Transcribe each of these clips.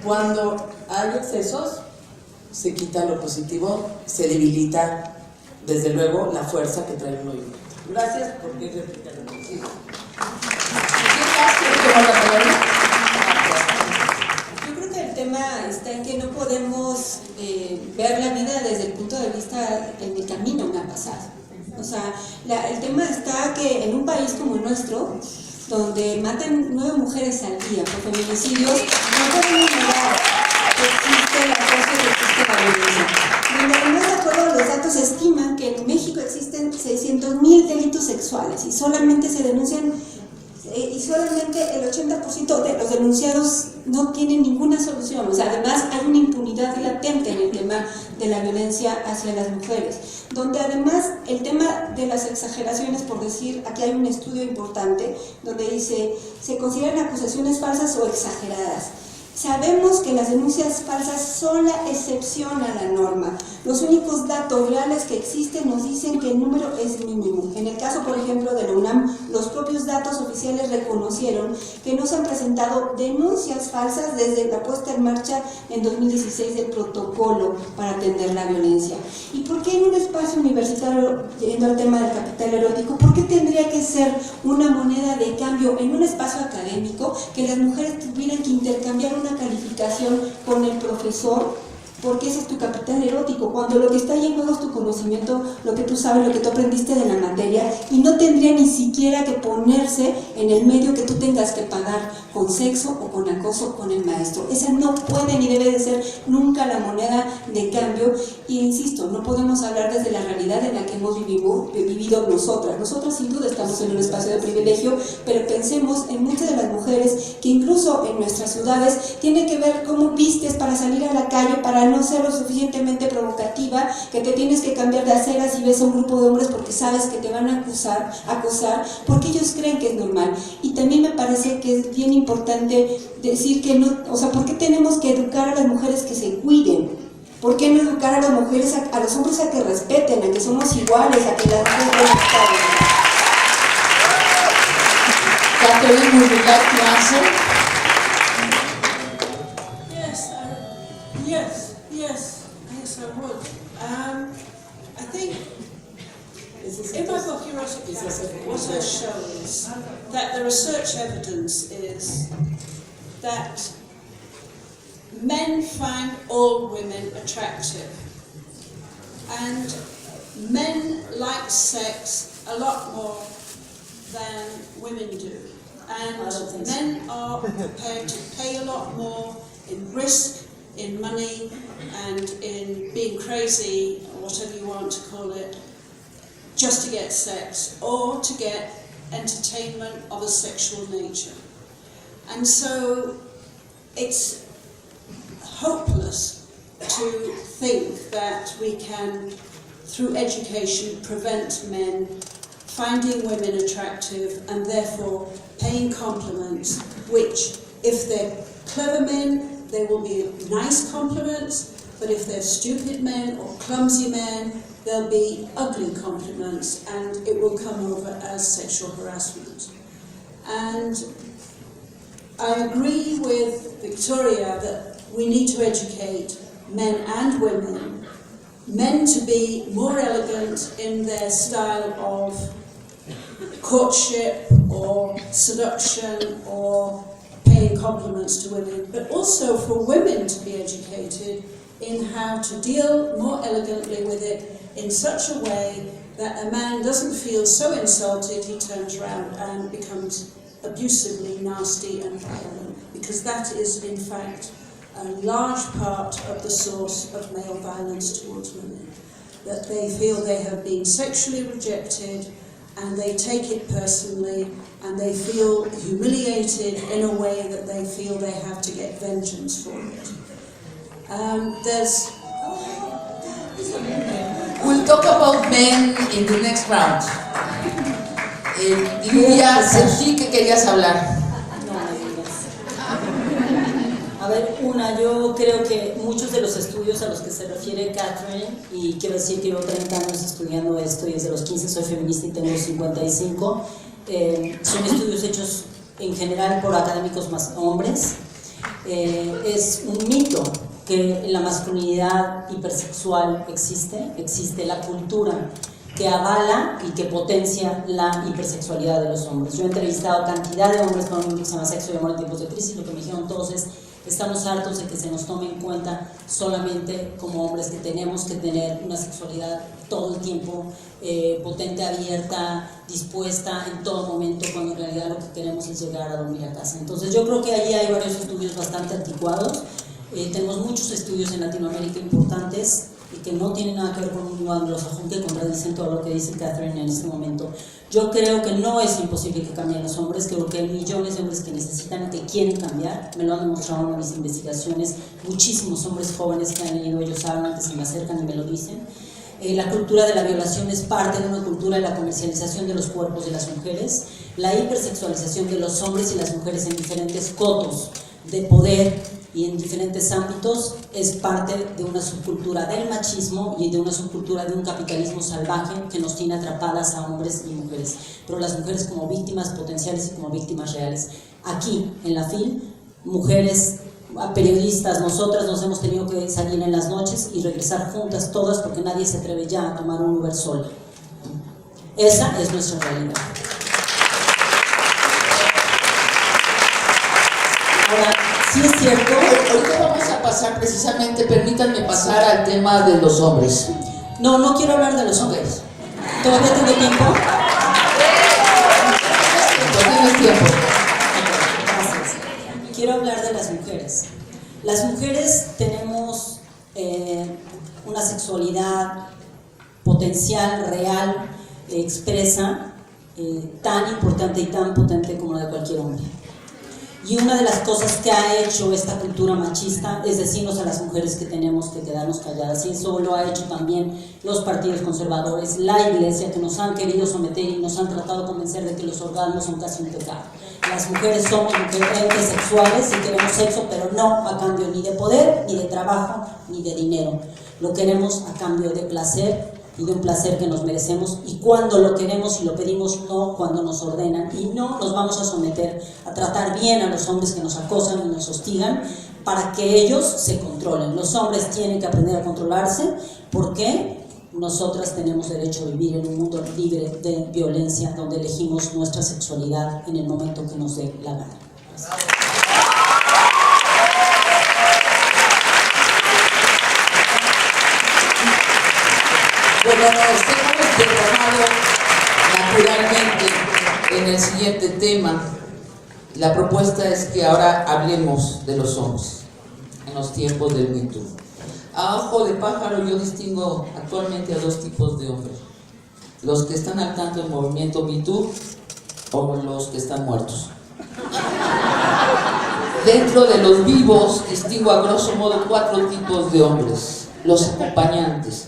Cuando hay excesos, se quita lo positivo, se debilita, desde luego, la fuerza que trae el movimiento. Gracias por replicar. Yo creo que el tema está en que no podemos ver la vida desde el punto de vista en el camino que ha pasado. O sea, el tema está que en un país como el nuestro, donde matan 9 mujeres al día por feminicidios, no podemos negar que existe la cosa y que existe la violencia. Donde además, de acuerdo a los datos, se estima que en México existen 600,000 delitos sexuales y solamente se denuncian, y solamente el 80% de los denunciados no tienen ninguna solución. O sea, además hay una impunidad latente en el tema de la violencia hacia las mujeres, donde además el tema de las exageraciones, por decir, aquí hay un estudio importante donde dice, se consideran acusaciones falsas o exageradas. Sabemos que las denuncias falsas son la excepción a la norma. Los únicos datos reales que existen nos dicen que el número es mínimo. En el caso, por ejemplo, de la UNAM, los propios datos oficiales reconocieron que no se han presentado denuncias falsas desde la puesta en marcha en 2016 del protocolo para atender la violencia. ¿Y por qué en un espacio universitario, yendo al tema del capital erótico, por qué tendría que ser una moneda de cambio en un espacio académico que las mujeres tuvieran que intercambiar una calificación con el profesor? Porque ese es tu capital erótico, cuando lo que está ahí en juego es tu conocimiento, lo que tú sabes, lo que tú aprendiste de la materia, y no tendría ni siquiera que ponerse en el medio que tú tengas que pagar con sexo o con acoso con el maestro. Esa no puede ni debe de ser nunca la moneda de cambio, y insisto, no podemos hablar desde la realidad en la que hemos vivido nosotras. Nosotras sin duda estamos en un espacio de privilegio, pero pensemos en muchas de las mujeres que incluso en nuestras ciudades tienen que ver cómo vistes para salir a la calle, para no ser lo suficientemente provocativa, que te tienes que cambiar de aceras y ves a un grupo de hombres porque sabes que te van a acosar, porque ellos creen que es normal. Y también me parece que es bien importante decir que no, o sea, ¿por qué tenemos que educar a las mujeres que se cuiden? ¿Por qué no educar a las mujeres, a los hombres a que respeten, a que somos iguales, a que las mujeres respeten? Catherine, would you like to answer? Yes, I would. I think in my book Erotic Cafe, what I show is that the research evidence is that men find all women attractive, and men like sex a lot more than women do, and men are prepared to pay a lot more in risk, in money, and in being crazy, or whatever you want to call it, just to get sex or to get entertainment of a sexual nature. And so it's hopeless to think that we can, through education, prevent men finding women attractive and therefore paying compliments, which, if they're clever men, they will be nice compliments, but if they're stupid men or clumsy men, they'll be ugly compliments, and it will come over as sexual harassment. And I agree with Victoria that we need to educate men and women, men to be more elegant in their style of courtship or seduction or paying compliments to women, but also for women to be educated in how to deal more elegantly with it in such a way that a man doesn't feel so insulted he turns around and becomes abusively nasty and violent, because that is in fact a large part of the source of male violence towards women, that they feel they have been sexually rejected and they take it personally and they feel humiliated in a way that they feel they have to get vengeance for it. We'll talk about men in the next round. Lidia, sentí que querías hablar. No me digas. A ver, yo creo que muchos de los estudios a los que se refiere Catherine, y quiero decir que llevo 30 años estudiando esto y desde los 15 soy feminista y tengo 55, son estudios hechos en general por académicos más hombres, Es un mito que la masculinidad hipersexual existe la cultura que avala y que potencia la hipersexualidad de los hombres. Yo he entrevistado cantidad de hombres con un libro que se llama Sexo y Amor en tiempos de crisis, lo que me dijeron todos es: estamos hartos de que se nos tome en cuenta solamente como hombres, que tenemos que tener una sexualidad todo el tiempo potente, abierta, dispuesta en todo momento, cuando en realidad lo que queremos es llegar a dormir a casa. Entonces yo creo que ahí hay varios estudios bastante anticuados. Tenemos muchos estudios en Latinoamérica importantes y que no tienen nada que ver con un mundo anglosajón, que contradicen todo lo que dice Catherine en este momento. Yo creo que no es imposible que cambien los hombres, creo que hay millones de hombres que necesitan y que quieren cambiar, me lo han demostrado en mis investigaciones, muchísimos hombres jóvenes que han leído, ellos saben, que se me acercan y me lo dicen. La cultura de la violación es parte de una cultura de la comercialización de los cuerpos de las mujeres, la hipersexualización de los hombres y las mujeres en diferentes cotos de poder y en diferentes ámbitos es parte de una subcultura del machismo y de una subcultura de un capitalismo salvaje que nos tiene atrapadas a hombres y mujeres, pero las mujeres como víctimas potenciales y como víctimas reales. Aquí en la FIL, mujeres, periodistas, nosotras nos hemos tenido que salir en las noches y regresar juntas todas porque nadie se atreve ya a tomar un Uber sola. Esa es nuestra realidad. Ahora, sí es cierto. Ahorita vamos a pasar precisamente, permítanme pasar al tema de los hombres. No quiero hablar de los hombres. ¿Todavía tengo tiempo? Tienes tiempo. Gracias. Quiero hablar de las mujeres. Las mujeres tenemos una sexualidad potencial, real, expresa, tan importante y tan potente como la de cualquier hombre. Y una de las cosas que ha hecho esta cultura machista es decirnos a las mujeres que tenemos que quedarnos calladas, y eso lo ha hecho también los partidos conservadores, la iglesia, que nos han querido someter y nos han tratado de convencer de que los orgasmos son casi un pecado. Las mujeres somos entes sexuales y queremos sexo, pero no a cambio ni de poder, ni de trabajo, ni de dinero. Lo queremos a cambio de placer, y de un placer que nos merecemos, y cuando lo queremos y lo pedimos, no cuando nos ordenan, y no nos vamos a someter a tratar bien a los hombres que nos acosan y nos hostigan para que ellos se controlen. Los hombres tienen que aprender a controlarse porque nosotras tenemos derecho a vivir en un mundo libre de violencia, donde elegimos nuestra sexualidad en el momento que nos dé la gana. Bueno, nos hemos derramado naturalmente en el siguiente tema. La propuesta es que ahora hablemos de los hombres en los tiempos del Me Too. A ojo de pájaro yo distingo actualmente a dos tipos de hombres: los que están al tanto del movimiento Me Too o los que están muertos. Dentro de los vivos distingo a grosso modo 4 tipos de hombres: los acompañantes,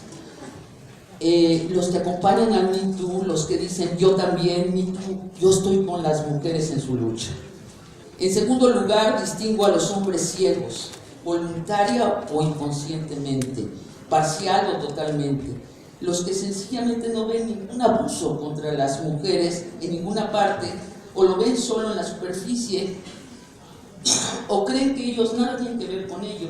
los que acompañan al Me Too, los que dicen yo también, Me Too, yo estoy con las mujeres en su lucha. En segundo lugar, distingo a los hombres ciegos, voluntaria o inconscientemente, parcial o totalmente, los que sencillamente no ven ningún abuso contra las mujeres en ninguna parte, o lo ven solo en la superficie, o creen que ellos nada tienen que ver con ello,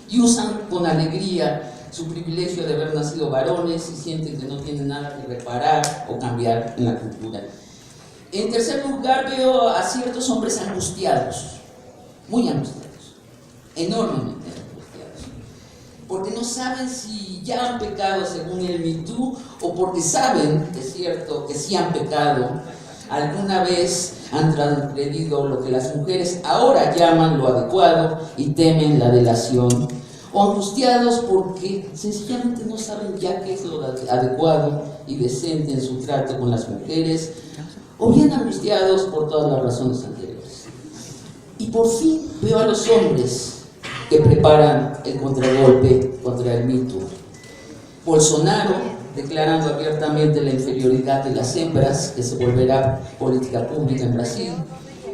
y usan con alegría su privilegio de haber nacido varones y sienten que no tienen nada que reparar o cambiar en la cultura. En tercer lugar, veo a ciertos hombres angustiados, muy angustiados, enormemente angustiados, porque no saben si ya han pecado según el Me Too, o porque saben, es cierto, que sí han pecado, alguna vez han transgredido lo que las mujeres ahora llaman lo adecuado y temen la delación, o angustiados porque sencillamente no saben ya qué es lo adecuado y decente en su trato con las mujeres, o bien angustiados por todas las razones anteriores. Y por fin veo a los hombres que preparan el contragolpe contra el Me Too. Bolsonaro declarando abiertamente la inferioridad de las hembras, que se volverá política pública en Brasil.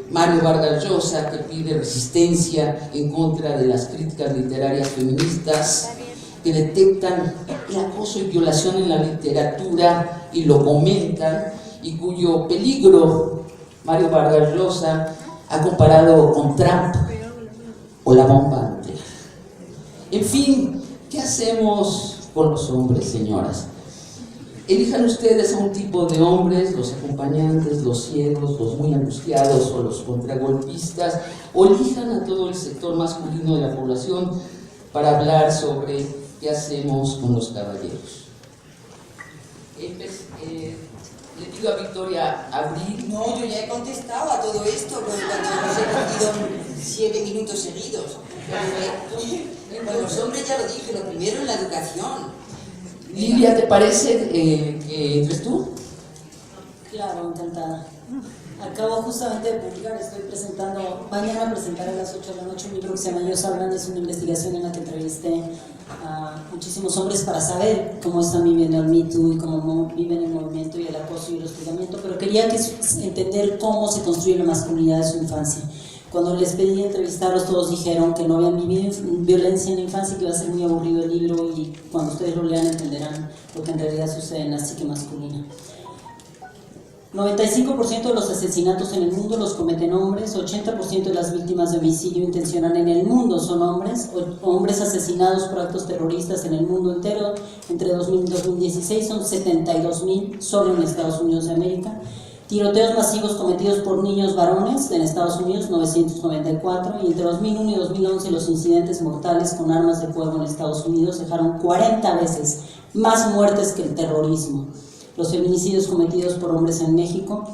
Mario Vargas Llosa, que pide resistencia en contra de las críticas literarias feministas que detectan el acoso y violación en la literatura y lo comentan, y cuyo peligro Mario Vargas Llosa ha comparado con Trump o la bombante. En fin, ¿qué hacemos con los hombres, señoras? Elijan ustedes a un tipo de hombres, los acompañantes, los ciegos, los muy angustiados o los contragolpistas, o elijan a todo el sector masculino de la población para hablar sobre qué hacemos con los caballeros. Le pido a Victoria abrir. No, yo ya he contestado a todo esto cuando os he cogido 7 minutos seguidos. Con los hombres ya lo dije, lo primero es la educación. Lilia, ¿te parece que entres tú? Claro, encantada. Acabo justamente de publicar, estoy presentando, mañana presentaré a las 8 de la noche un libro que se llama Ellos Hablan, es una investigación en la que entrevisté a muchísimos hombres para saber cómo están viviendo el Me Too y cómo viven el movimiento y el acoso y el hostigamiento, pero quería entender cómo se construye la masculinidad de su infancia. Cuando les pedí entrevistarlos, todos dijeron que no habían vivido violencia en la infancia, que iba a ser muy aburrido el libro y cuando ustedes lo lean entenderán lo que en realidad sucede en la psique masculina. 95% de los asesinatos en el mundo los cometen hombres, 80% de las víctimas de homicidio intencional en el mundo son hombres, hombres asesinados por actos terroristas en el mundo entero, entre 2000 y 2016 son 72.000 solo en Estados Unidos de América. Tiroteos masivos cometidos por niños varones en Estados Unidos, 994, y entre 2001 y 2011 los incidentes mortales con armas de fuego en Estados Unidos dejaron 40 veces más muertes que el terrorismo. Los feminicidios cometidos por hombres en México,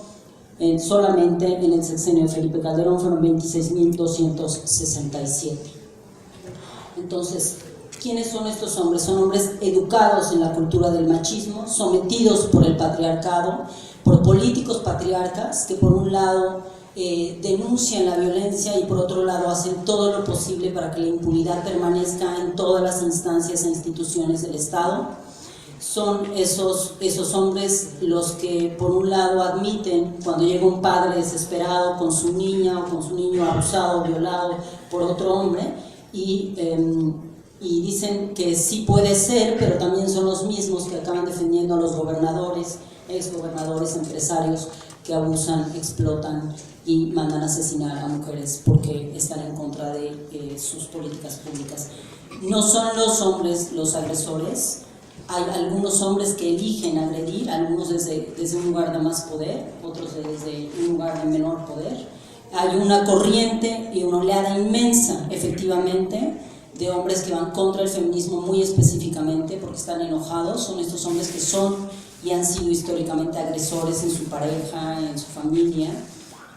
solamente en el sexenio de Felipe Calderón, fueron 26.267. Entonces, ¿quiénes son estos hombres? Son hombres educados en la cultura del machismo, sometidos por el patriarcado, por políticos patriarcas que por un lado denuncian la violencia y por otro lado hacen todo lo posible para que la impunidad permanezca en todas las instancias e instituciones del Estado. Son esos hombres los que por un lado admiten cuando llega un padre desesperado con su niña o con su niño abusado, violado por otro hombre y dicen que sí puede ser, pero también son los mismos que acaban defendiendo a los gobernadores, exgobernadores, empresarios que abusan, explotan y mandan a asesinar a mujeres porque están en contra de sus políticas públicas. No son los hombres los agresores, hay algunos hombres que eligen agredir, algunos desde un lugar de más poder, otros desde un lugar de menor poder. Hay una corriente y una oleada inmensa, efectivamente, de hombres que van contra el feminismo muy específicamente porque están enojados. Son estos hombres que son y han sido históricamente agresores en su pareja, en su familia.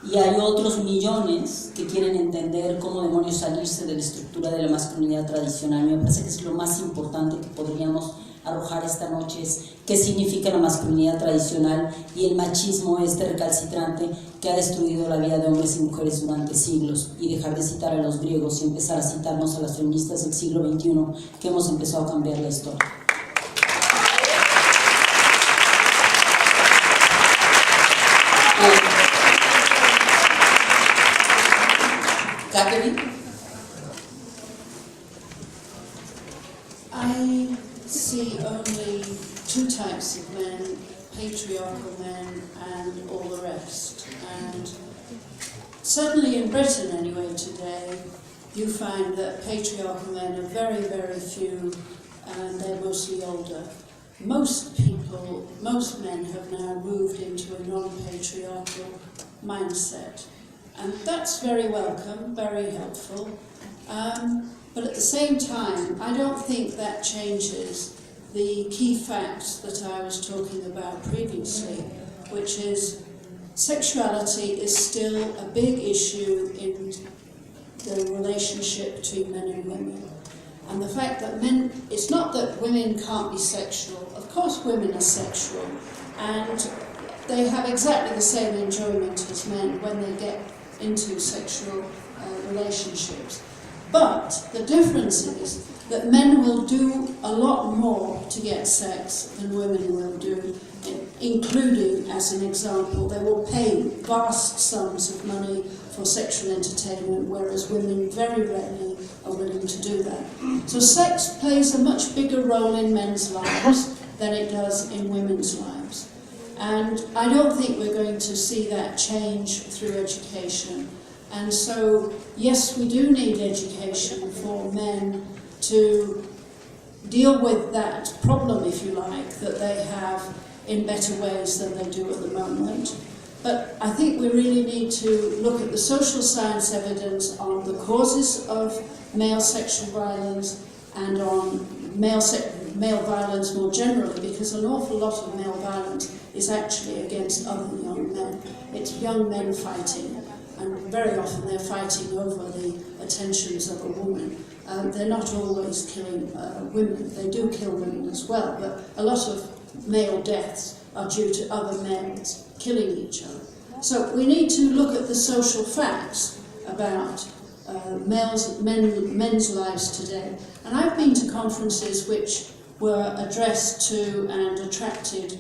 Y hay otros millones que quieren entender cómo demonios salirse de la estructura de la masculinidad tradicional. Me parece que es lo más importante que podríamos arrojar esta noche, es qué significa la masculinidad tradicional y el machismo recalcitrante que ha destruido la vida de hombres y mujeres durante siglos, y dejar de citar a los griegos y empezar a citarnos a las feministas del siglo XXI que hemos empezado a cambiar la historia. Catherine. I see only 2 types of men, patriarchal men and all the rest. And certainly in Britain anyway today, you find that patriarchal men are very, very few and they're mostly older. Most people, most men have now moved into a non-patriarchal mindset. And that's very welcome, very helpful. But at the same time, I don't think that changes the key facts that I was talking about previously, which is sexuality is still a big issue in the relationship between men and women. And the fact that men, it's not that women can't be sexual, of course women are sexual, and they have exactly the same enjoyment as men when they get into sexual relationships. But the difference is that men will do a lot more to get sex than women will do, including, as an example, they will pay vast sums of money for sexual entertainment, whereas women very rarely are willing to do that. So sex plays a much bigger role in men's lives than it does in women's lives. And I don't think we're going to see that change through education. And so, yes, we do need education for men to deal with that problem, if you like, that they have in better ways than they do at the moment. But I think we really need to look at the social science evidence on the causes of male sexual violence and on male violence more generally, because an awful lot of male violence is actually against other young men. It's young men fighting, and very often they're fighting over the attentions of a woman. They're not always killing women. They do kill women as well, but a lot of male deaths are due to other men killing each other. So we need to look at the social facts about men's lives today. And I've been to conferences which were addressed to and attracted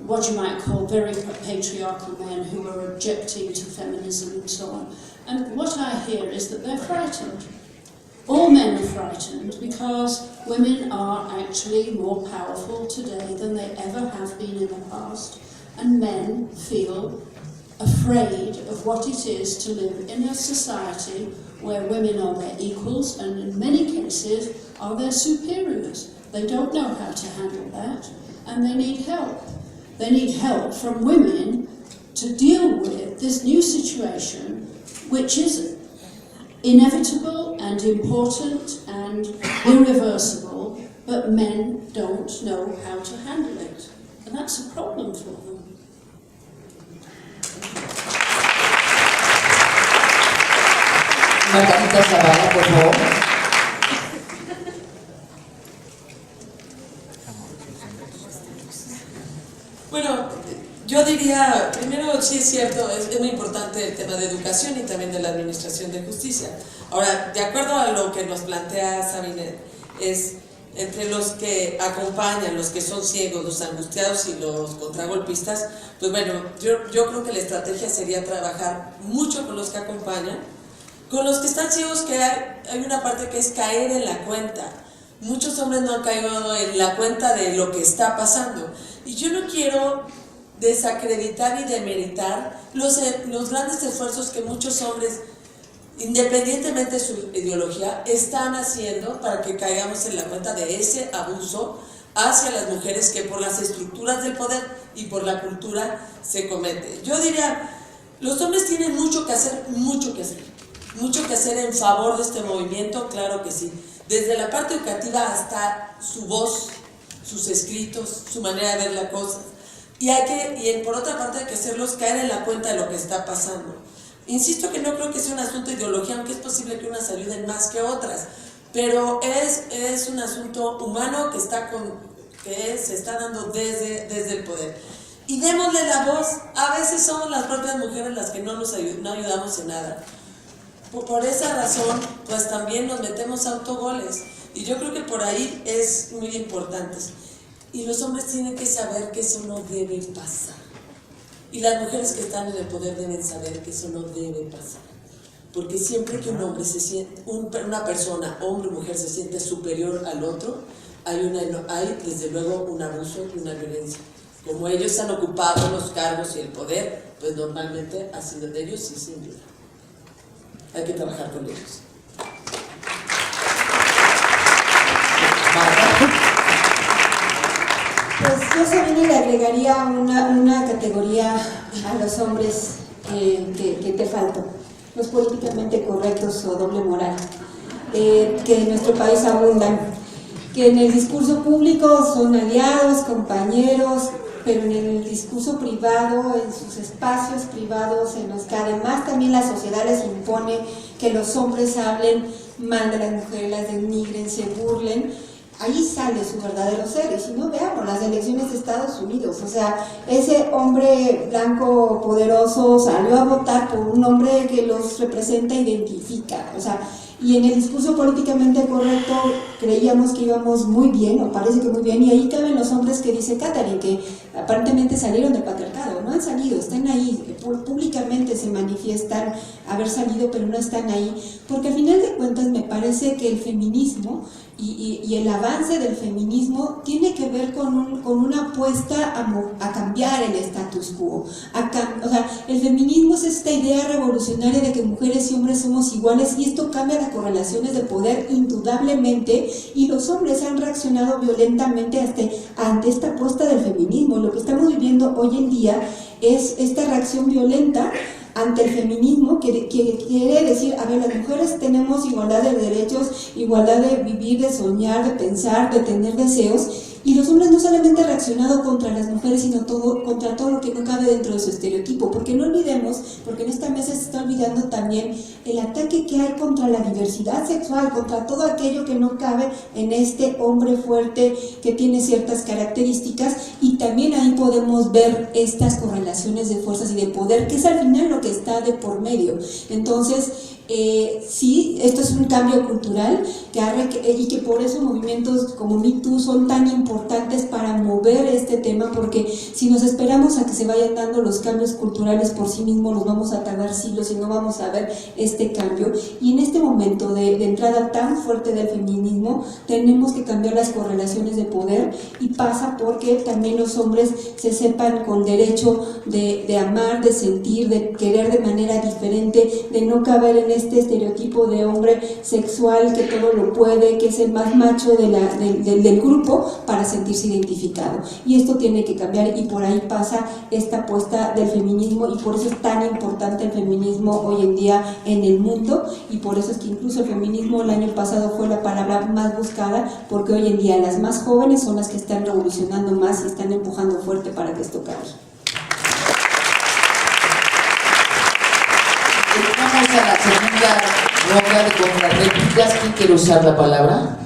what you might call very patriarchal men who were objecting to feminism and so on. And what I hear is that they're frightened. All men are frightened because women are actually more powerful today than they ever have been in the past, and men feel afraid of what it is to live in a society where women are their equals and in many cases are their superiors. They don't know how to handle that, and they need help. They need help from women to deal with this new situation, which is inevitable and important and irreversible, but men don't know how to handle it. And that's a problem for them. Margarita Zavala, por favor. Bueno, yo diría, primero sí es cierto, es muy importante el tema de educación y también de la administración de justicia. Ahora, de acuerdo a lo que nos plantea Sabine, es entre los que acompañan, los que son ciegos, los angustiados y los contragolpistas, pues bueno, yo creo que la estrategia sería trabajar mucho con los que acompañan. Con los que están ciegos, que hay una parte que es caer en la cuenta. Muchos hombres no han caído en la cuenta de lo que está pasando. Y yo no quiero desacreditar y demeritar los grandes esfuerzos que muchos hombres, independientemente de su ideología, están haciendo para que caigamos en la cuenta de ese abuso hacia las mujeres que por las estructuras del poder y por la cultura se comete. Yo diría, los hombres tienen mucho que hacer, mucho que hacer. Mucho que hacer en favor de este movimiento, claro que sí. Desde la parte educativa hasta su voz, sus escritos, su manera de ver la cosa. Y por otra parte hay que hacerlos caer en la cuenta de lo que está pasando. Insisto que no creo que sea un asunto de ideología, aunque es posible que unas ayuden más que otras. Pero es un asunto humano que se está dando desde el poder. Y démosle la voz. A veces somos las propias mujeres las que no ayudamos en nada. Por esa razón, pues también nos metemos autogoles. Y yo creo que por ahí es muy importante. Y los hombres tienen que saber que eso no debe pasar. Y las mujeres que están en el poder deben saber que eso no debe pasar. Porque siempre que un hombre se siente, una persona, hombre o mujer, se siente superior al otro, hay desde luego un abuso y una violencia. Como ellos han ocupado los cargos y el poder, pues normalmente ha sido de ellos y sin duda. Hay que trabajar con ellos. Pues yo, Sabine, le agregaría una categoría a los hombres que te faltó. Los políticamente correctos o doble moral, que en nuestro país abundan, que en el discurso público son aliados, compañeros, pero en el discurso privado, en sus espacios privados, en los que además también la sociedad les impone que los hombres hablen mal de las mujeres, las denigren, se burlen, ahí sale su verdadero ser. Y si no, veamos las elecciones de Estados Unidos, o sea, ese hombre blanco poderoso salió a votar por un hombre que los representa, identifica, o sea, y en el discurso políticamente correcto creíamos que íbamos muy bien, o parece que muy bien, y ahí caben los hombres que dice Catherine, que aparentemente salieron del patriarcado, no han salido, están ahí, públicamente se manifiestan haber salido, pero no están ahí, porque al final de cuentas me parece que el feminismo y el avance del feminismo tiene que ver con una apuesta a cambiar el status quo. O sea, el feminismo es esta idea revolucionaria de que mujeres y hombres somos iguales, y esto cambia las correlaciones de poder indudablemente, y los hombres han reaccionado violentamente ante esta apuesta del feminismo. Lo que estamos viviendo hoy en día es esta reacción violenta ante el feminismo, que quiere decir, a ver, las mujeres tenemos igualdad de derechos, igualdad de vivir, de soñar, de pensar, de tener deseos, y los hombres no solamente han reaccionado contra las mujeres, sino contra todo lo que no cabe dentro de su estereotipo, porque no olvidemos, porque en esta mesa se está olvidando también el ataque que hay contra la diversidad sexual, contra todo aquello que no cabe en este hombre fuerte que tiene ciertas características, y también ahí podemos ver estas correlaciones de fuerzas y de poder, que es al final lo que está de por medio. Entonces, sí, esto es un cambio cultural y que por eso movimientos como Me Too son tan importantes para mover este tema, porque si nos esperamos a que se vayan dando los cambios culturales por sí mismos, nos vamos a tardar siglos y no vamos a ver este cambio. Y en este momento de entrada tan fuerte del feminismo, tenemos que cambiar las correlaciones de poder, y pasa porque también los hombres se sepan con derecho de amar, de sentir, de querer de manera diferente, de no caber en este estereotipo de hombre sexual que todo lo puede, que es el más macho del grupo, para sentirse identificado. Y esto tiene que cambiar, y por ahí pasa esta apuesta del feminismo, y por eso es tan importante el feminismo hoy en día en el mundo, y por eso es que incluso el feminismo el año pasado fue la palabra más buscada, porque hoy en día las más jóvenes son las que están revolucionando más y están empujando fuerte para que esto cambie. Vamos a la segunda ronda de contrarréplicas. ¿Quién quiere usar la palabra?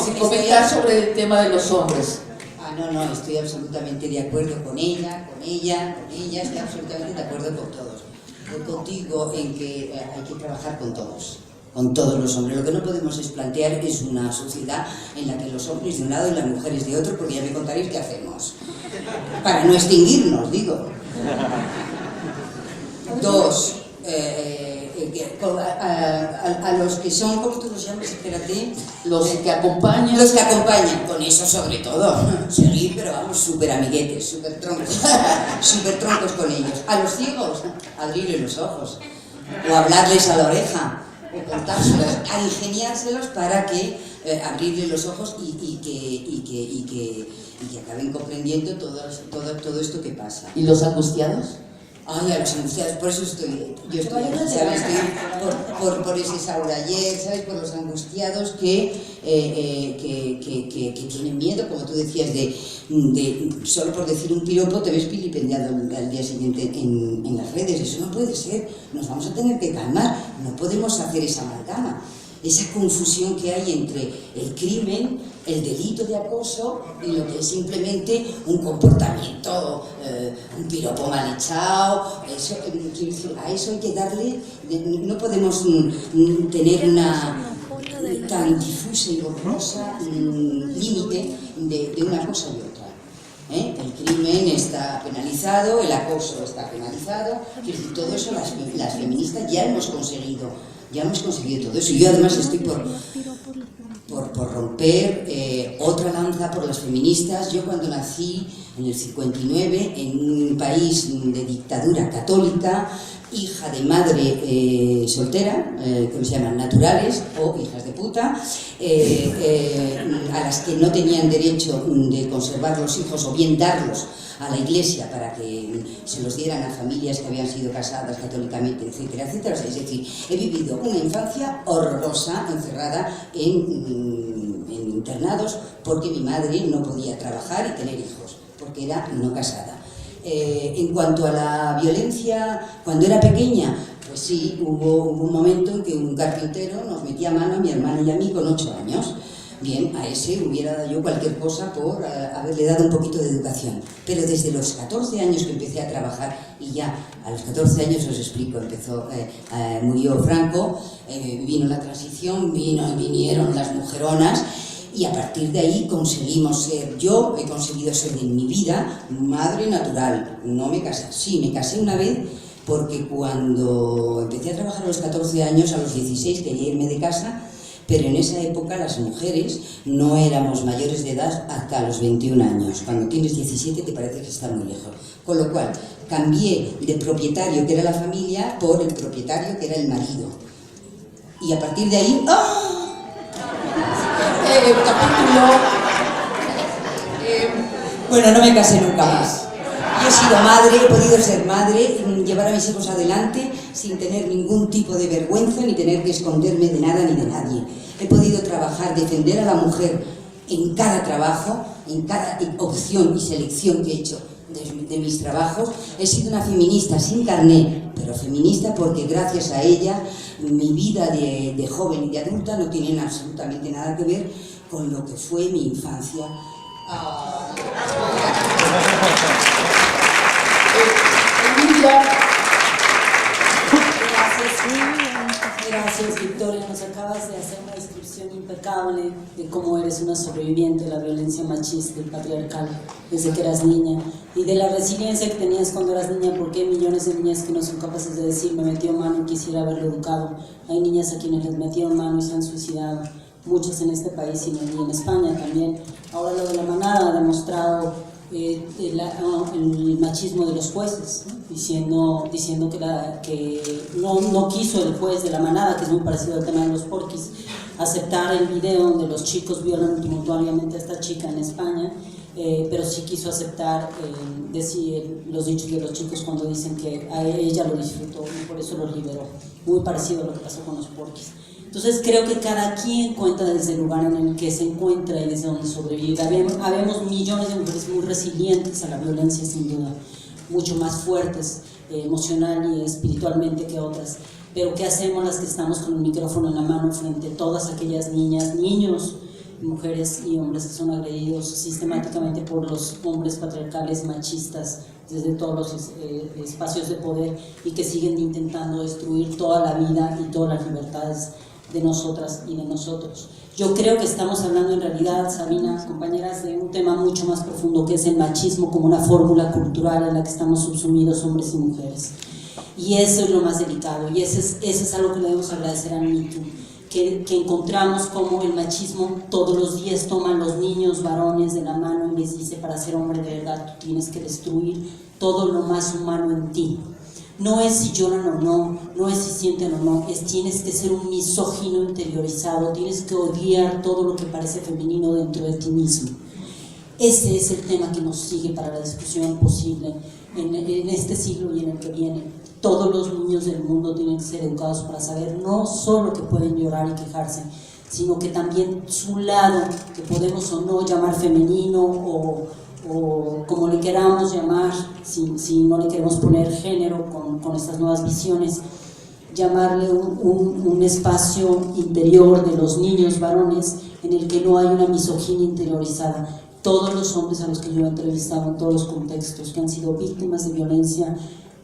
Sin comentar sobre el tema de los hombres. No, estoy absolutamente de acuerdo con ella, estoy absolutamente de acuerdo con todos. Voy contigo en que hay que trabajar con todos los hombres. Lo que no podemos es plantear es una sociedad en la que los hombres de un lado y las mujeres de otro, porque ya me contaréis qué hacemos. Para no extinguirnos, digo. Dos, a los que son, ¿cómo tú los llamas? Espérate. Los que acompañan. Los que acompañan, con eso sobre todo. Seguir, pero vamos, súper amiguetes, súper troncos con ellos. A los ciegos, abrirles los ojos, o hablarles a la oreja, o contárselos, a ingeniárselos para que abrirles los ojos y que acaben comprendiendo todo esto que pasa. ¿Y los angustiados? Ay, a los angustiados, por eso estoy aquí, ¿sabes? Estoy por ese Saúl ayer, ¿sabes? Por los angustiados que tienen miedo, como tú decías, de solo por decir un piropo te ves vilipendiado al día siguiente en las redes. Eso no puede ser, nos vamos a tener que calmar, no podemos hacer esa amalgama. Esa confusión que hay entre el crimen, el delito de acoso y lo que es simplemente un comportamiento, un piropo mal echado. Eso, a eso hay que darle, no podemos tener una tan difusa y borrosa límite de una cosa y otra. El crimen está penalizado, el acoso está penalizado, y todo eso las feministas ya hemos conseguido todo eso. Yo además estoy por romper otra lanza por las feministas. Yo cuando nací en el 59, en un país de dictadura católica, hija de madre soltera, que se llaman naturales o hijas de puta, a las que no tenían derecho de conservar los hijos o bien darlos a la iglesia para que se los dieran a familias que habían sido casadas católicamente, etcétera, etcétera. Es decir, he vivido una infancia horrorosa, encerrada en internados, porque mi madre no podía trabajar y tener hijos, porque era no casada. En cuanto a la violencia, cuando era pequeña, pues sí, hubo un momento en que un carpintero nos metía mano a mi hermana y a mí con 8 años. Bien, a ese hubiera dado yo cualquier cosa por haberle dado un poquito de educación. Pero desde los 14 años que empecé a trabajar, y ya a los 14 años os explico, murió Franco, vino la transición, vinieron las mujeronas, y a partir de ahí conseguimos ser, yo he conseguido ser en mi vida madre natural. No me casé, sí, me casé una vez, porque cuando empecé a trabajar a los 14 años, a los 16 quería irme de casa, pero en esa época las mujeres no éramos mayores de edad hasta los 21 años. Cuando tienes 17 te parece que está muy lejos. Con lo cual, cambié de propietario, que era la familia, por el propietario, que era el marido. Y a partir de ahí, bueno, no me casé nunca más. Yo he sido madre, he podido ser madre, llevar a mis hijos adelante sin tener ningún tipo de vergüenza, ni tener que esconderme de nada ni de nadie. He podido trabajar, defender a la mujer en cada trabajo, en cada opción y selección que he hecho de mis trabajos. He sido una feminista sin carné, pero feminista porque gracias a ella mi vida de joven y de adulta no tienen absolutamente nada que ver con lo que fue mi infancia. Gracias, Victoria. Nos acabas de hacer una descripción impecable de cómo eres una sobreviviente de la violencia machista y patriarcal desde que eras niña, y de la resiliencia que tenías cuando eras niña, porque hay millones de niñas que no son capaces de decir me metió mano y quisiera haberlo educado. Hay niñas a quienes les metieron mano y se han suicidado, muchas en este país y en España también. Ahora lo de la manada ha demostrado el machismo de los jueces, ¿no? diciendo que no quiso el juez de la manada, que es muy parecido al tema de los porquis, aceptar el video donde los chicos violan tumultuariamente a esta chica en España, pero sí quiso aceptar decir los dichos de los chicos cuando dicen que a ella lo disfrutó y por eso los liberó. Muy parecido a lo que pasó con los porquis. Entonces creo que cada quien cuenta desde el lugar en el que se encuentra y desde donde sobrevive. Habemos millones de mujeres muy resilientes a la violencia, sin duda, mucho más fuertes emocional y espiritualmente que otras. Pero ¿qué hacemos las que estamos con el micrófono en la mano frente a todas aquellas niñas, niños, mujeres y hombres que son agredidos sistemáticamente por los hombres patriarcales machistas desde todos los espacios de poder y que siguen intentando destruir toda la vida y todas las libertades de nosotras y de nosotros? Yo creo que estamos hablando en realidad, Sabina, compañeras, de un tema mucho más profundo, que es el machismo como una fórmula cultural en la que estamos subsumidos hombres y mujeres. Y eso es lo más delicado, y eso es algo que le debemos agradecer a Me Too, que encontramos como el machismo todos los días toma a los niños varones de la mano y les dice: para ser hombre de verdad tú tienes que destruir todo lo más humano en ti. No es si lloran o no, no es si sienten o no, es tienes que ser un misógino interiorizado, tienes que odiar todo lo que parece femenino dentro de ti mismo. Ese es el tema que nos sigue para la discusión posible en este siglo y en el que viene. Todos los niños del mundo tienen que ser educados para saber no solo que pueden llorar y quejarse, sino que también su lado, que podemos o no llamar femenino o como le queramos llamar, si no le queremos poner género con estas nuevas visiones, llamarle un espacio interior de los niños varones en el que no hay una misoginia interiorizada. Todos los hombres a los que yo he entrevistado en todos los contextos que han sido víctimas de violencia,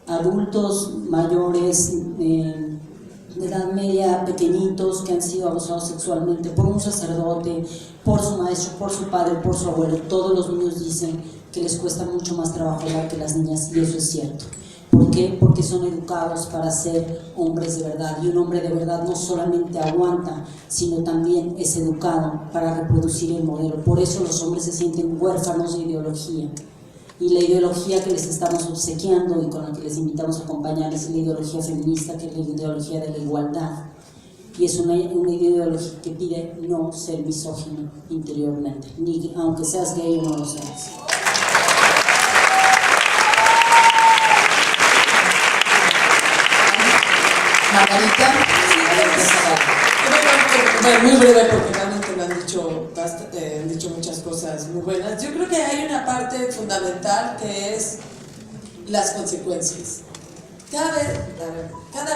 adultos mayores, de edad media, pequeñitos que han sido abusados sexualmente por un sacerdote, por su maestro, por su padre, por su abuelo, todos los niños dicen que les cuesta mucho más trabajo hablar que las niñas, y eso es cierto. ¿Por qué? Porque son educados para ser hombres de verdad, y un hombre de verdad no solamente aguanta, sino también es educado para reproducir el modelo. Por eso los hombres se sienten huérfanos de ideología, y la ideología que les estamos obsequiando y con la que les invitamos a acompañar es la ideología feminista, que es la ideología de la igualdad, y es una ideología que pide no ser misógino interiormente, ni aunque seas gay o no lo seas. Margarita. Muy breve porque realmente lo han dicho muchas cosas muy buenas. Yo creo que hay una parte fundamental que es las consecuencias. Cada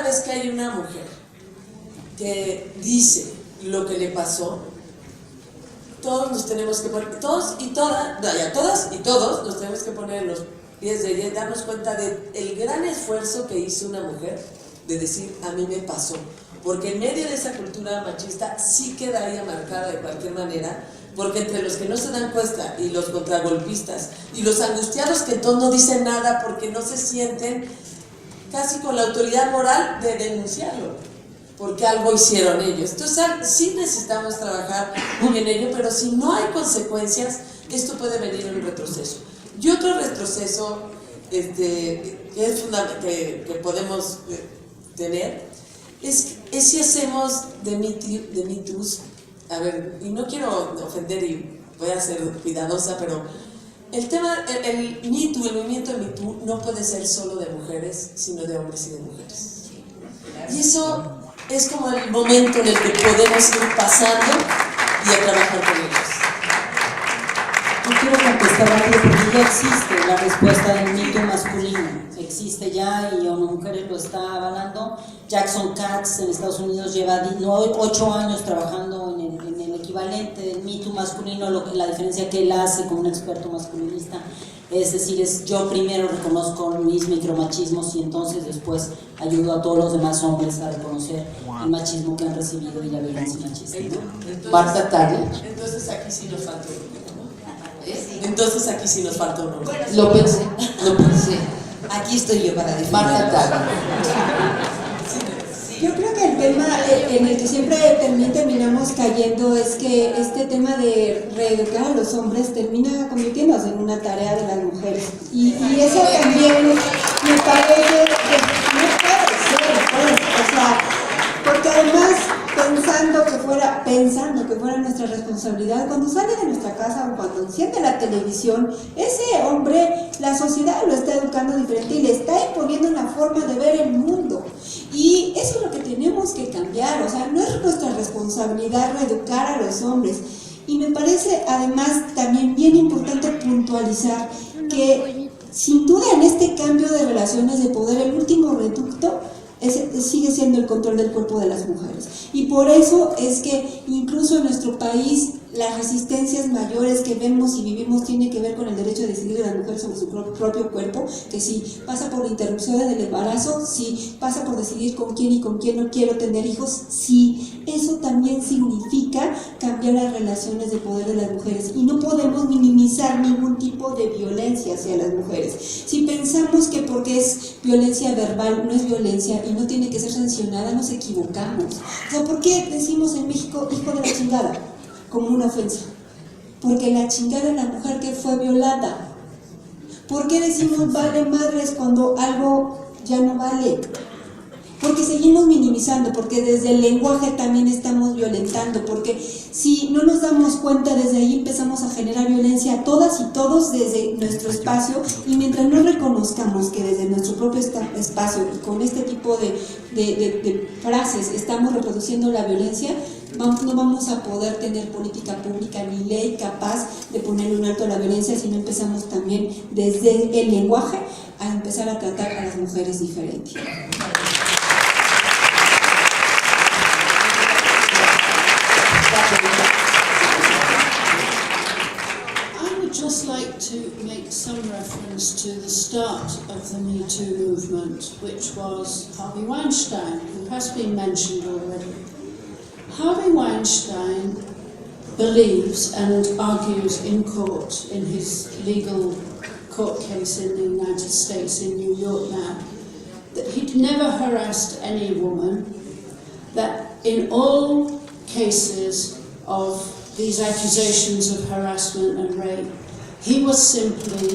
vez que hay una mujer que dice lo que le pasó, todos nos tenemos que poner, todas y todos nos tenemos que poner en los pies de ella y darnos cuenta del gran esfuerzo que hizo una mujer de decir, a mí me pasó. Porque en medio de esa cultura machista sí quedaría marcada de cualquier manera, porque entre los que no se dan cuenta y los contragolpistas y los angustiados que entonces no dicen nada porque no se sienten casi con la autoridad moral de denunciarlo, porque algo hicieron ellos. Entonces sí necesitamos trabajar muy en ello, pero si no hay consecuencias, esto puede venir en un retroceso. Y otro retroceso que podemos tener es si hacemos de Me Too's, a ver, y no quiero ofender y voy a ser cuidadosa, pero el Me Too, el movimiento de Me Too no puede ser solo de mujeres, sino de hombres y de mujeres. Y eso es como el momento en el que podemos ir pasando y a trabajar con ellos. Yo quiero contestar rápido porque ya existe la respuesta del mito masculino, existe ya y ONU Mujeres lo está avalando. Jackson Katz en Estados Unidos lleva 8 años trabajando en el equivalente del mito masculino. La diferencia que él hace como un experto masculinista es decir, yo primero reconozco mis micromachismos y entonces después ayudo a todos los demás hombres a reconocer el machismo que han recibido y la violencia machista. Marta Tagle. Entonces aquí sí nos falta uno. Entonces aquí sí nos falta uno. Lo pensé. Aquí estoy yo para defender. Marta Tagle. Yo creo que el tema en el que siempre terminamos cayendo es que este tema de reeducar a los hombres termina convirtiéndose en una tarea de las mujeres. Y eso también me parece que no puede ser, pues, o sea, porque además pensando que fuera nuestra responsabilidad, cuando sale de nuestra casa o cuando enciende la televisión, ese hombre, la sociedad lo está educando diferente y le está imponiendo una forma de ver el mundo. Y eso es lo que tenemos que cambiar, o sea, no es nuestra responsabilidad reeducar a los hombres. Y me parece además también bien importante puntualizar que sin duda en este cambio de relaciones de poder, el último reducto sigue siendo el control del cuerpo de las mujeres. Y por eso es que incluso en nuestro país las resistencias mayores que vemos y vivimos tienen que ver con el derecho de decidir de las mujeres sobre su propio cuerpo, que si pasa por la interrupción del embarazo, si pasa por decidir con quién y con quién no quiero tener hijos, si eso también significa cambiar las relaciones de poder de las mujeres. Y no podemos minimizar ningún tipo de violencia hacia las mujeres. Si pensamos que porque es violencia verbal no es violencia y no tiene que ser sancionada, nos equivocamos. O sea, ¿por qué decimos en México hijo de la chingada como una ofensa? Porque la chingada es la mujer que fue violada. ¿Por qué decimos vale madres cuando algo ya no vale? Porque seguimos minimizando, porque desde el lenguaje también estamos violentando, porque si no nos damos cuenta, desde ahí empezamos a generar violencia a todas y todos desde nuestro espacio, y mientras no reconozcamos que desde nuestro propio espacio y con este tipo de frases estamos reproduciendo la violencia, no vamos a poder tener política pública ni ley capaz de ponerle un alto a la violencia si no empezamos también desde el lenguaje a empezar a tratar a las mujeres diferente. I would just like to make some reference to the start of the Me Too movement, which was Harvey Weinstein, who has been mentioned already. Harvey Weinstein believes and argues in court, in his legal court case in the United States, in New York now, that he'd never harassed any woman, that in all cases of these accusations of harassment and rape, he was simply